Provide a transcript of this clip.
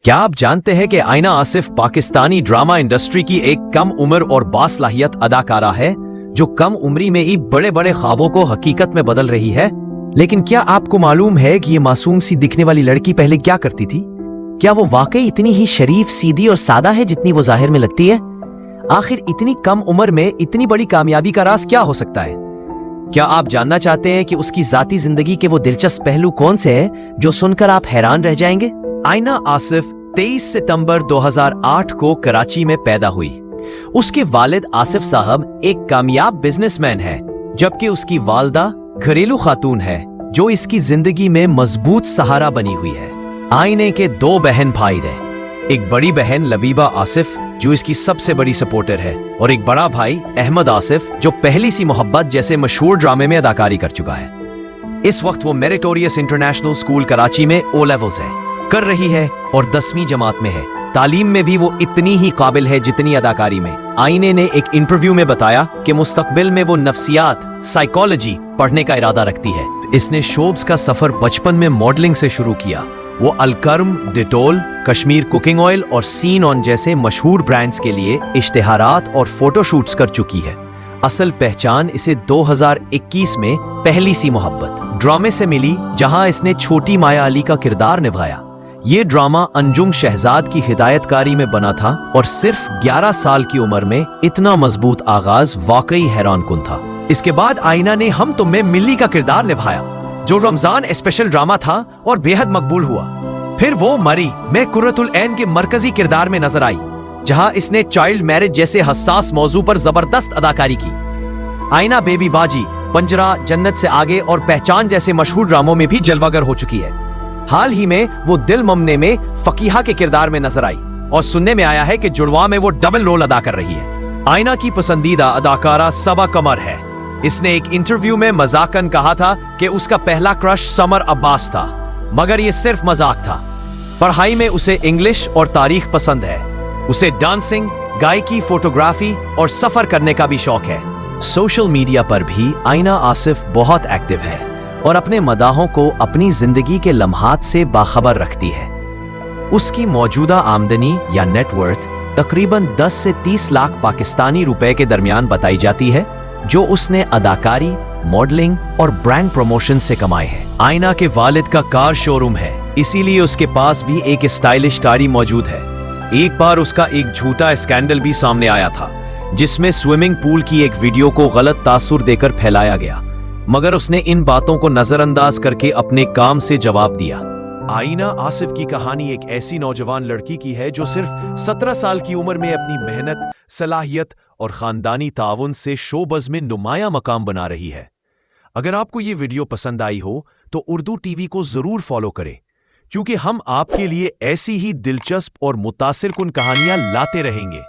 क्या आप जानते हैं कि आइना आसिफ पाकिस्तानी ड्रामा इंडस्ट्री की एक कम उम्र और बासलाहियत अदाकारा है जो कम उम्री में ही बड़े बड़े ख्वाबों को हकीकत में बदल रही है। लेकिन क्या आपको मालूम है कि ये मासूम सी दिखने वाली लड़की पहले क्या करती थी? क्या वो वाकई इतनी ही शरीफ, सीधी और सादा है जितनी वो जाहिर में लगती है? आखिर इतनी कम उम्र में इतनी बड़ी कामयाबी का राज क्या हो सकता है? क्या आप जानना चाहते हैं कि उसकी जाती जिंदगी के वो दिलचस्प पहलू कौन से हैं जो सुनकर आप हैरान रह जाएंगे? आइना आसिफ 23 सितंबर 2008 को कराची में पैदा हुई। उसके वालिद आसिफ साहब एक कामयाब बिजनेसमैन है, जबकि उसकी वालदा घरेलू खातून है जो इसकी जिंदगी में मजबूत सहारा बनी हुई है। आइने के 2 बहन भाई हैं। एक बड़ी बहन लबीबा आसिफ जो इसकी सबसे बड़ी सपोर्टर है, और एक बड़ा भाई अहमद आसिफ जो पहली सी मोहब्बत जैसे मशहूर ड्रामे में अदाकारी कर चुका है। इस वक्त वो मेरिटोरियस इंटरनेशनल स्कूल कराची में ओ लेवल्स कर रही है और 10वीं जमात में है। तालीम में भी वो इतनी ही काबिल है जितनी अदाकारी में। आइने ने एक इंटरव्यू में बताया कि मुस्तकबिल में वो नफ्सियात, साइकोलॉजी पढ़ने का इरादा रखती है। इसने शोब्स का सफर बचपन में मॉडलिंग से शुरू किया। वो अलकर्म, डिटोल, कश्मीर कुकिंग ऑयल और सीन ऑन जैसे मशहूर ब्रांड्स के लिए इश्तिहारात और फोटोशूट्स कर चुकी है। असल पहचान इसे 2021 में पहली सी मोहब्बत ड्रामे से मिली, जहां इसने छोटी माया अली का किरदार निभाया। ये ड्रामा अंजुम शहजाद की हिदायतकारी में बना था और सिर्फ 11 साल की उम्र में इतना मजबूत आगाज वाकई हैरानकुन था। इसके बाद आइना ने हम तुम में मिल्ली का किरदार निभाया, जो रमजान स्पेशल ड्रामा था और बेहद मकबूल हुआ। फिर वो मरी में कुर्रतुल ऐन के मरकजी किरदार में नजर आई, जहां इसने चाइल्ड मैरिज जैसे हसास मौजू पर जबरदस्त अदाकारी की। आइना बेबी बाजी, पंजरा, जन्नत से आगे और पहचान जैसे मशहूर ड्रामों में भी जलवागर हो चुकी है। हाल ही में वो दिल ममने में फकीहा के किरदार में नजर आई और सुनने में आया है कि जुड़वा में वो डबल रोल अदा कर रही है। आइना की पसंदीदा अदाकारा सबा कमर है। इसने एक इंटरव्यू में मजाकन कहा था कि उसका पहला क्रश समर अब्बास था, मगर ये सिर्फ मजाक था। पढ़ाई में उसे इंग्लिश और तारीख पसंद है। उसे डांसिंग, गायकी, फोटोग्राफी और सफर करने का भी शौक है। सोशल मीडिया पर भी आइना आसिफ बहुत एक्टिव है और अपने मदाहों को अपनी जिंदगी के लम्हात से बाखबर रखती है। उसकी मौजूदा आमदनी या नेटवर्थ तकरीबन 10 से 30 लाख पाकिस्तानी रुपए के दरमियान बताई जाती है, जो उसने अदाकारी, मॉडलिंग और ब्रांड प्रमोशन से कमाए हैं। आइना के वालिद का कार शोरूम है, इसीलिए उसके पास भी एक स्टाइलिश गाड़ी मौजूद है। एक बार उसका एक झूठा स्कैंडल भी सामने आया था, जिसमें स्विमिंग पूल की एक वीडियो को गलत तासुर देकर फैलाया गया, मगर उसने इन बातों को नजरअंदाज करके अपने काम से जवाब दिया। आइना आसिफ की कहानी एक ऐसी नौजवान लड़की की है जो सिर्फ 17 साल की उम्र में अपनी मेहनत, सलाहियत और खानदानी ताउन से शोबज़ में नुमाया मकाम बना रही है। अगर आपको ये वीडियो पसंद आई हो तो उर्दू टीवी को जरूर फॉलो करें, क्योंकि हम आपके लिए ऐसी ही दिलचस्प और मुतासिरकुन कहानियां लाते रहेंगे।